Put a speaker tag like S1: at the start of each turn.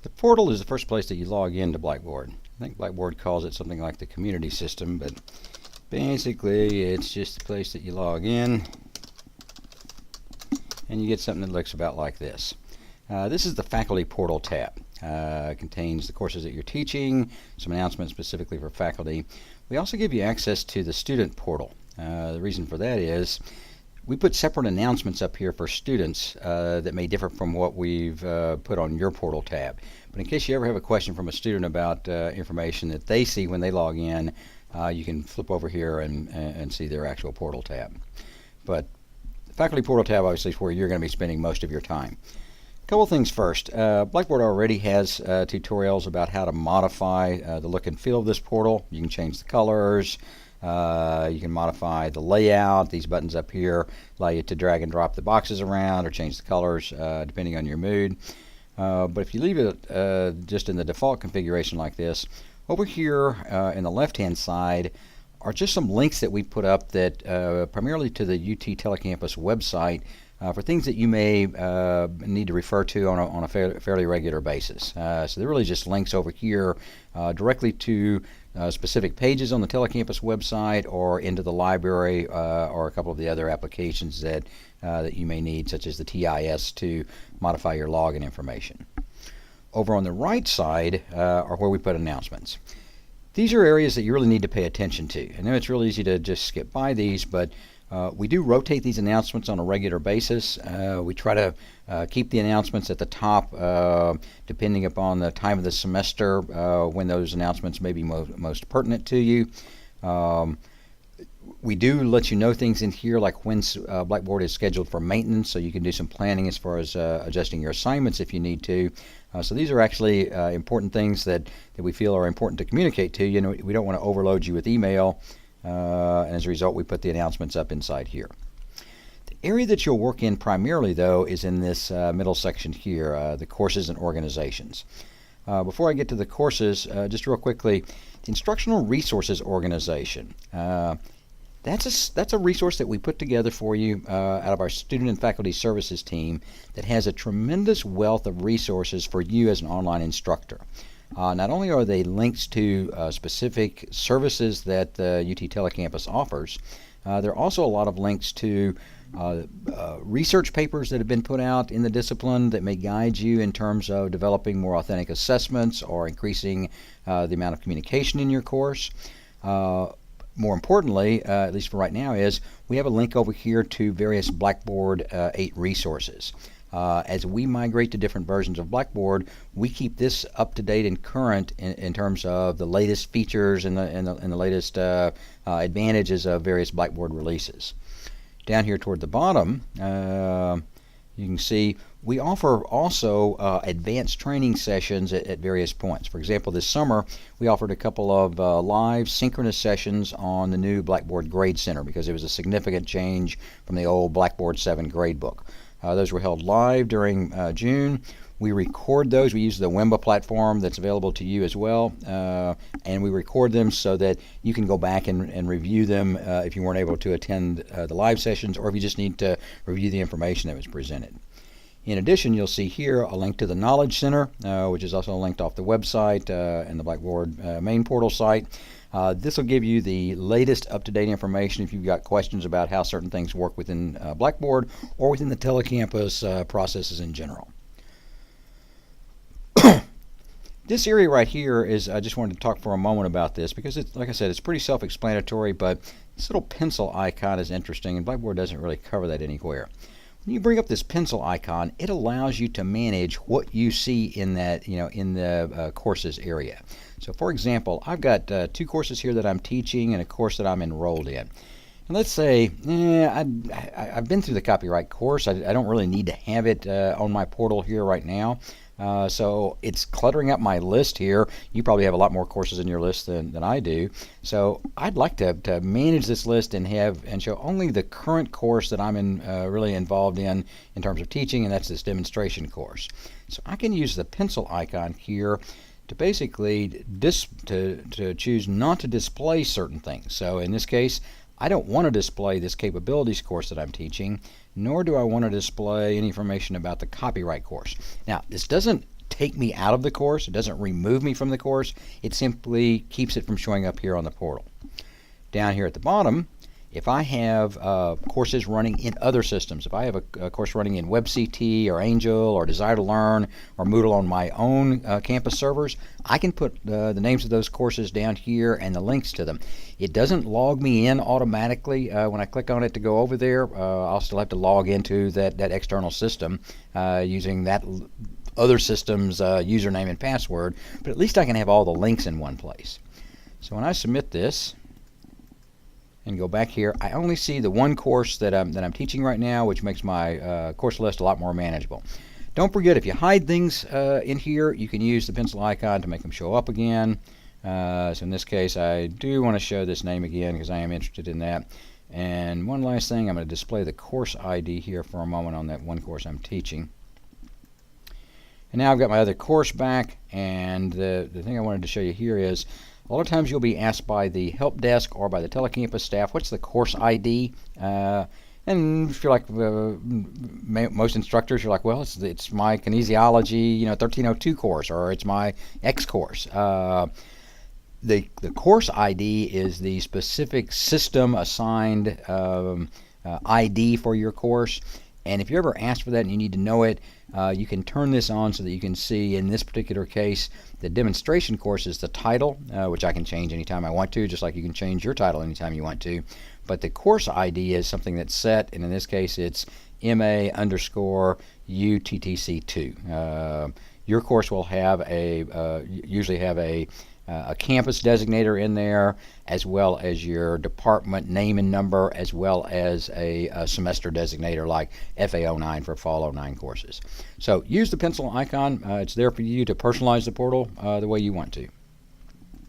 S1: The portal is the first place that you log into Blackboard. I think Blackboard calls it something like the community system, but basically it's just the place that you log in and you get something that looks about like this. This is the faculty portal tab. It contains the courses that you're teaching, some announcements specifically for faculty. We also give you access to the student portal. The reason for that is we put separate announcements up here for students that may differ from what we've put on your portal tab. But in case you ever have a question from a student about information that they see when they log in, you can flip over here and see their actual portal tab. But the faculty portal tab obviously is where you're going to be spending most of your time. A couple things first. Blackboard already has tutorials about how to modify the look and feel of this portal. You can change the colors. You can modify the layout. These buttons up here allow you to drag and drop the boxes around or change the colors depending on your mood. But if you leave it just in the default configuration like this, over here in the left-hand side are just some links that we put up that primarily to the UT TeleCampus website for things that you may need to refer to on a fairly regular basis. So they're really just links over here directly to specific pages on the TeleCampus website or into the library or a couple of the other applications that you may need, such as the TIS to modify your login information. Over on the right side are where we put announcements. These are areas that you really need to pay attention to. I know it's real easy to just skip by these, but we do rotate these announcements on a regular basis. We try to keep the announcements at the top depending upon the time of the semester when those announcements may be most pertinent to you. We do let you know things in here like when Blackboard is scheduled for maintenance, so you can do some planning as far as adjusting your assignments if you need to. So these are actually important things that we feel are important to communicate to you. You know, we don't want to overload you with email, and as a result we put the announcements up inside here. The area that you'll work in primarily though is in this middle section here, the courses and organizations. Before I get to the courses, just real quickly, the Instructional Resources Organization. That's a resource that we put together for you out of our Student and Faculty Services team that has a tremendous wealth of resources for you as an online instructor. Not only are they links to specific services that UT TeleCampus offers, there are also a lot of links to research papers that have been put out in the discipline that may guide you in terms of developing more authentic assessments or increasing the amount of communication in your course. More importantly, at least for right now, is we have a link over here to various Blackboard 8 resources. As we migrate to different versions of Blackboard, we keep this up to date and current in terms of the latest features and the latest advantages of various Blackboard releases. Down here toward the bottom, you can see we offer also advanced training sessions at various points. For example, this summer we offered a couple of live synchronous sessions on the new Blackboard Grade Center because it was a significant change from the old Blackboard 7 gradebook. Those were held live during June. We record those. We use the Wimba platform that's available to you as well, and we record them so that you can go back and review them if you weren't able to attend the live sessions or if you just need to review the information that was presented. In addition, you'll see here a link to the Knowledge Center, which is also linked off the website and the Blackboard main portal site. This will give you the latest up-to-date information if you've got questions about how certain things work within Blackboard or within the TeleCampus processes in general. This area right here is, I just wanted to talk for a moment about this because it's, like I said, it's pretty self-explanatory, but this little pencil icon is interesting and Blackboard doesn't really cover that anywhere. When you bring up this pencil icon, it allows you to manage what you see in that, in the courses area. So for example, I've got 2 courses here that I'm teaching and a course that I'm enrolled in. And let's say, I've been through the copyright course. I don't really need to have it on my portal here right now. So it's cluttering up my list here. You probably have a lot more courses in your list than I do. So I'd like to manage this list and show only the current course that I'm really involved in terms of teaching, and that's this demonstration course. So I can use the pencil icon here to basically to choose not to display certain things. So in this case, I don't want to display this capabilities course that I'm teaching, nor do I want to display any information about the copyright course. Now, this doesn't take me out of the course. It doesn't remove me from the course. It simply keeps it from showing up here on the portal. Down here at the bottom, if I have courses running in other systems, if I have a course running in WebCT or Angel or Desire to Learn or Moodle on my own campus servers, I can put the names of those courses down here and the links to them. It doesn't log me in automatically when I click on it to go over there. I'll still have to log into that external system using that other system's username and password, but at least I can have all the links in one place. So when I submit this and go back here, I only see the one course that I'm teaching right now, which makes my course list a lot more manageable. Don't forget, if you hide things in here, you can use the pencil icon to make them show up again. So in this case, I do want to show this name again because I am interested in that. And one last thing, I'm going to display the course ID here for a moment on that one course I'm teaching. And now I've got my other course back, and the thing I wanted to show you here is a lot of times you'll be asked by the help desk or by the telecampus staff, what's the course ID? And if you're like most instructors, you're like, well, it's my kinesiology 1302 course, or it's my X course. The course ID is the specific system assigned ID for your course. And if you're ever asked for that and you need to know it, you can turn this on so that you can see, in this particular case, the demonstration course is the title, which I can change anytime I want to, just like you can change your title anytime you want to. But the course ID is something that's set, and in this case it's MA_UTTC2. Your course will have usually have a campus designator in there, as well as your department name and number, as well as a semester designator like FA09 for Fall 09 courses. So use the pencil icon. It's there for you to personalize the portal the way you want to.